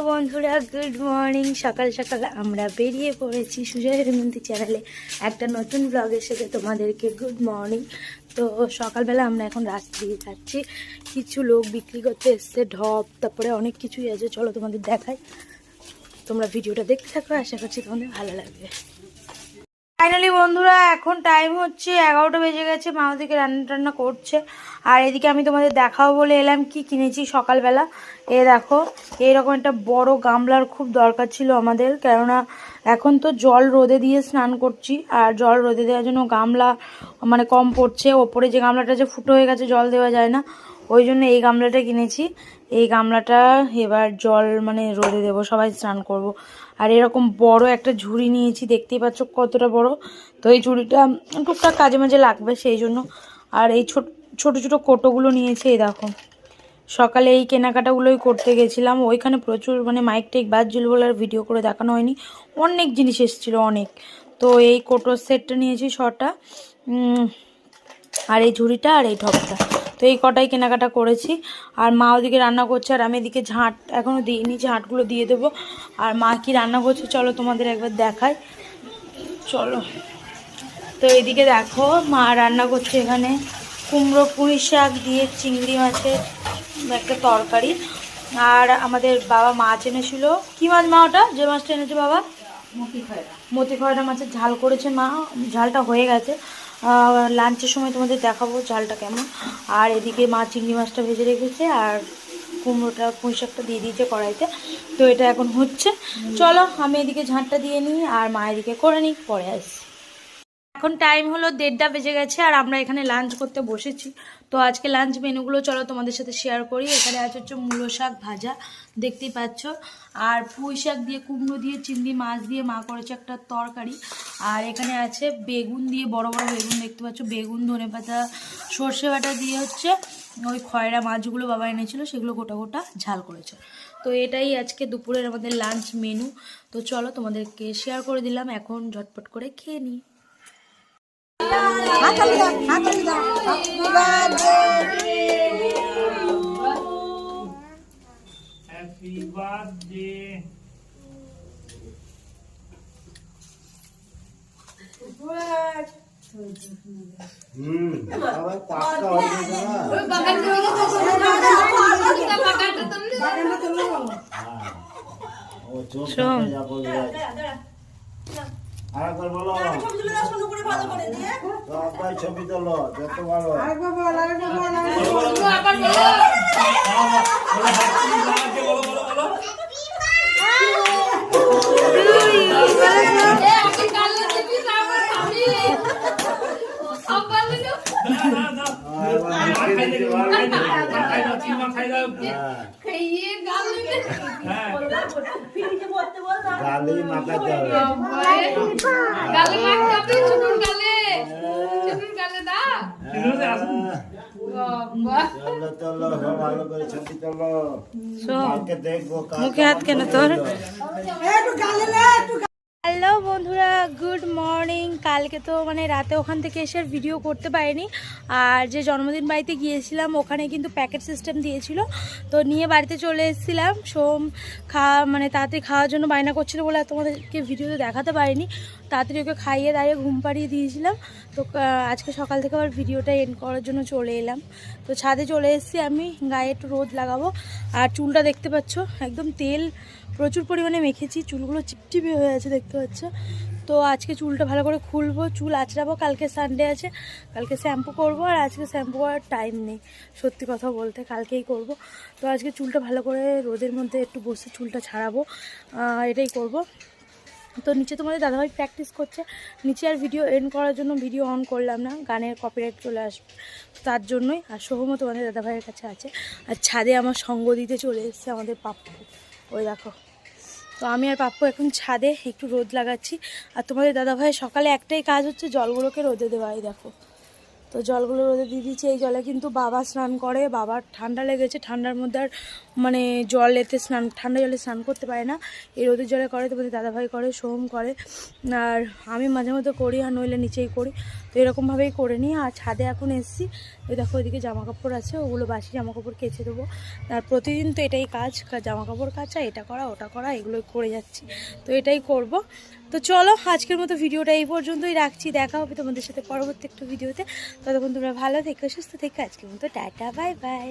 বন্ধুরা good morning. সকাল সকাল আমরা বেরিয়ে পড়েছি সুজয় হেমন্তী চ্যানেলে একটা নতুন ব্লগের সাথে তোমাদেরকে গুড মর্নিং। তো সকালবেলা আমরা এখন রাস্তা দিয়ে যাচ্ছি, কিছু লোক বিক্রি করতে এসছে, ঢপ তারপরে অনেক কিছুই আছে। চলো তোমাদের দেখাই, তোমরা ভিডিওটা দেখতে থাকো, আশা করছি তোমাদের ভালো লাগবে। ফাইনালি বন্ধুরা এখন টাইম হচ্ছে 11টা বেজে গেছে, মা ওদিকে রান্না টান্না করছে আর এদিকে আমি তোমাদের দেখাবো বলে এলাম কি কিনেছি সকালবেলা। এ দেখো, এইরকম একটা বড় গামলার খুব দরকার ছিল আমাদের, কেননা এখন তো জল রোদে দিয়ে স্নান করছি আর জল রোদে দেওয়ার জন্য গামলা মানে কম পড়ছে। ওপরে যে গামলাটা যে ফুটো হয়ে গেছে জল দেওয়া যায় না, ওই জন্য এই গামলাটা কিনেছি। এই গামলাটা এবার জল মানে রোদে দেবো, সবাই স্নান করব। আর এরকম বড় একটা ঝুড়ি নিয়েছি, দেখতেই পাচ্ছ কতটা বড়। তো এই ঝুড়িটা টুকটাক কাজে মাঝে লাগবে সেই জন্য। আর এই ছোট ছোট কোটোগুলো নিয়েছি। এই দেখো, সকালে এই কেনাকাটাগুলোই করতে গেছিলাম, ওইখানে প্রচুর মানে মাইক টেক বাজছিল বলে আর ভিডিও করে দেখানো হয়নি, অনেক জিনিস এসেছিলো অনেক। তো এই কোটোর সেটটা নিয়েছি 6টা, আর এই ঝুড়িটা আর এই ঢপটা। তো এই কটাই কেনাকাটা করেছি। আর মা ওদিকে রান্না করছে আর আমি এদিকে ঝাঁট এখনও দিইনি, ঝাঁটগুলো দিয়ে দেবো। আর মা কি রান্না করছে চলো তোমাদের একবার দেখাই, চলো। তো এইদিকে দেখো মা রান্না করছে এখানে কুমড়ো পুঁই শাক দিয়ে চিংড়ি মাছের একটা তরকারি। আর আমাদের বাবা মাছ এনেছিল। কি মাছ মা ওটা, যে মাছটা এনেছে বাবা? মতি খয়রা মাছের ঝাল করেছে মা, ঝালটা হয়ে গেছে। লাঞ্চের সময় তোমাদের দেখাবো ঝালটা কেমন। আর এদিকে মা চিংড়ি মাছটা ভেজে রেখেছে আর কুমড়োটা পুঁই শাকটা দিয়ে দিয়েছে কড়াইতে। তো এটা এখন হচ্ছে, চলো আমি এদিকে ঝাঁটটা দিয়ে নিই আর মা এদিকে করে নিই, পরে আসি। এখন টাইম হলো 1:30 বেজে গেছে আর আমরা এখানে লাঞ্চ করতে বসেছি। তো আজকে লাঞ্চ মেনুগুলো চলো তোমাদের সাথে শেয়ার করি। এখানে আছে হচ্ছে মূলো শাক ভাজা, দেখতেই পাচ্ছ, আর পুঁই শাক দিয়ে কুমড়ো দিয়ে চিংড়ি মাছ দিয়ে মা করেছে একটা তরকারি। আর এখানে আছে বেগুন দিয়ে, বড় বড় বেগুন দেখতে পাচ্ছ, বেগুন ধনেপাতা সর্ষে বাটা দিয়ে হচ্ছে ওই খয়রা মাছগুলো বাবা এনেছিল সেগুলো গোটা গোটা ঝাল করেছে। তো এটাই আজকে দুপুরের আমাদের লাঞ্চ মেনু। তো চলো তোমাদেরকে শেয়ার করে দিলাম, এখন ঝটপট করে খেয়ে নিই। Happy birthday. আরেকবার বলো, সবাই ছবি তোলো, যত ভালো। আরেকবার বল, আরেকবার বল, আরেকবার বল। গালি মাখাতে হবে, গালি মাখাতে হবে, চুনুর গালে, চুনুর গালে দা। চলো চলো ভালো করে ছবি তোলো, কালকে দেখবো মুখে হাত কেন তোর। হ্যালো বন্ধুরা, গুড মর্নিং। কালকে তো মানে রাতে ওখান থেকে এসে ভিডিও করতে পারিনি। আর যে জন্মদিন বাড়িতে গিয়েছিলাম ওখানে কিন্তু প্যাকেট সিস্টেম দিয়েছিল, তো নিয়ে বাড়িতে চলে এসেছিলাম। সোম মানে তাড়াতাড়ি খাওয়ার জন্য বায়না করছিল বলে তোমাদেরকে ভিডিওতে দেখাতে পারিনি। তাড়াতাড়ি ওকে খাইয়ে দাঁড়িয়ে ঘুম পাড়িয়ে দিয়েছিলাম। তো আজকে সকাল থেকে আবার ভিডিওটা এন্ড করার জন্য চলে এলাম। তো ছাদে চলে এসেছি, আমি গায়ে একটু রোদ লাগাবো। আর চুলটা দেখতে পাচ্ছ একদম তেল প্রচুর পরিমাণে মেখেছি, চুলগুলো চিপচিপে হয়ে আছে দেখতে পাচ্ছ। তো আজকে চুলটা ভালো করে খুলবো, চুল আঁচড়াবো, কালকে সানডে আছে, কালকে শ্যাম্পু করবো। আর আজকে শ্যাম্পু করার টাইম নেই সত্যি কথা বলতে, কালকেই করব। তো আজকে চুলটা ভালো করে রোদের মধ্যে একটু বসে চুলটা ছাড়াবো, এটাই করব। তো নিচে তোমাদের দাদাভাই প্র্যাকটিস করছে, নিচে আর ভিডিও এন্ড করার জন্য ভিডিও অন করলাম না, গানের কপিরাইট চলে আসবে তার জন্যই। আর সোহমও তোমাদের দাদাভাইয়ের কাছে আছে। আর ছাদে আমার সঙ্গ দিতে চলে এসেছে আমাদের পাপ্পু, ওই দেখো। তো আমি আর পাপ্পু এখন ছাদে একটু রোদ লাগাচ্ছি। আর তোমাদের দাদাভাইয়ের সকালে একটাই কাজ হচ্ছে জলগুলোকে রোদে দেওয়া। এই দেখো, তো জলগুলো রোদে দিয়ে দিচ্ছে। এই জলে কিন্তু বাবা স্নান করে, বাবার ঠান্ডা লেগেছে, ঠান্ডার মধ্যে আর মানে জলেতে স্নান, ঠান্ডা জলে স্নান করতে পারে না, এই রোদের জলে করে। তোমাদের দাদাভাই করে, সোম করে, আর আমি মাঝে মধ্যে করি, আর নইলে নিচেই করি। তো এরকমভাবেই করে নিই। আর ছাদে এখন এসেছি, ওই দেখো ওইদিকে জামা কাপড় আছে, ওগুলো বাসি জামা কাপড় কেচে দেবো। আর প্রতিদিন তো এটাই কাজ, জামা কাপড় কাচা, এটা করা ওটা করা, এগুলোই করে যাচ্ছি। তো এটাই করব। তো চলো আজকের মতো ভিডিওটা এই পর্যন্তই রাখছি। দেখা হবে তোমাদের সাথে পরবর্তী একটা ভিডিওতে। ততক্ষণ তোমরা ভালো থেকো, সুস্থ থেকো। আজকের মতো টাটা, বাই বাই।